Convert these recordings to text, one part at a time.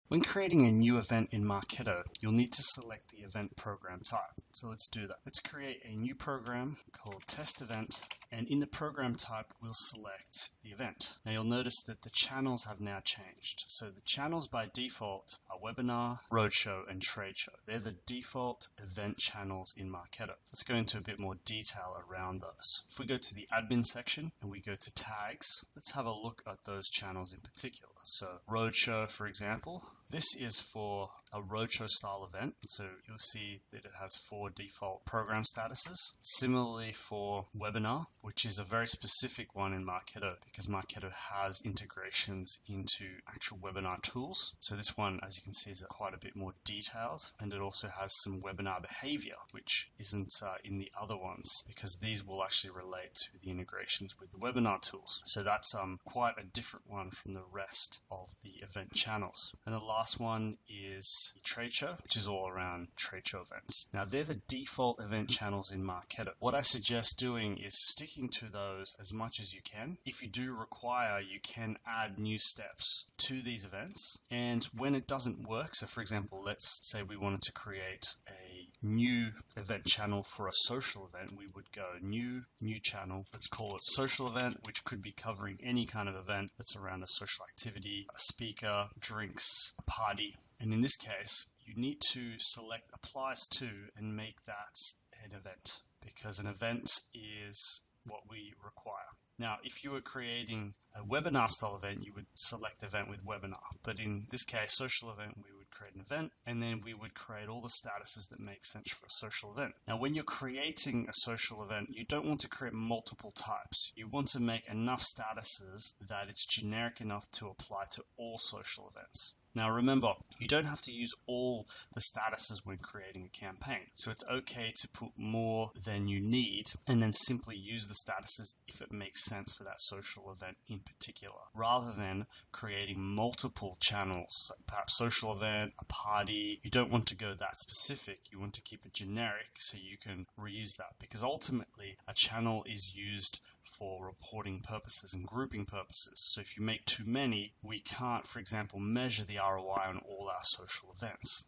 When creating a new event in Marketo, you'll need to select the event program type. So let's do that. Let's create a new program called test event, and in the program type, we'll select the event. Now you'll notice that the channels have now changed. So the channels by default are webinar, roadshow, and trade show. They're the default event channels in Marketo. Let's go into a bit more detail around those. If we go to the admin section and we go to tags, let's have a look at those channels in particular. So roadshow, for example, this is for a roadshow style event. So you'll see that it has 4 default program statuses. Similarly for webinar, which is a very specific one in Marketo because Marketo has integrations into actual webinar tools. So this one, as you can see, is quite a bit more detailed, and it also has some webinar behavior, which isn't in the other ones because these will actually relate to the integrations with the webinar tools. So that's quite a different one from the rest of the event channels. And the last one is the trade show, which is all around trade show events. Now they're the default event channels in Marketo. What I suggest doing is sticking to those as much as you can. If you do require, you can add new steps to these events. And when it doesn't work, so for example, let's say we wanted to create a new event channel for a social event, we would go new channel. Let's call it social event, which could be covering any kind of event that's around a social activity, a speaker, drinks, a party. And in this case, you need to select applies to and make that an event, because an event is what we require. Now, if you were creating a webinar style event, you would select event with webinar. But in this case, social event, we would create an event, and then we would create all the statuses that make sense for a social event. Now, when you're creating a social event, you don't want to create multiple types. You want to make enough statuses that it's generic enough to apply to all social events. Now remember, you don't have to use all the statuses when creating a campaign. So it's okay to put more than you need and then simply use the statuses if it makes sense for that social event in particular, rather than creating multiple channels, like perhaps social event, a party. You don't want to go that specific. You want to keep it generic so you can reuse that, because ultimately a channel is used for reporting purposes and grouping purposes. So if you make too many, we can't, for example, measure the ROI on all our social events.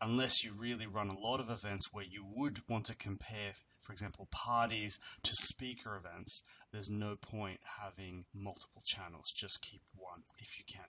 Unless you really run a lot of events where you would want to compare, for example, parties to speaker events, there's no point having multiple channels. Just keep one if you can.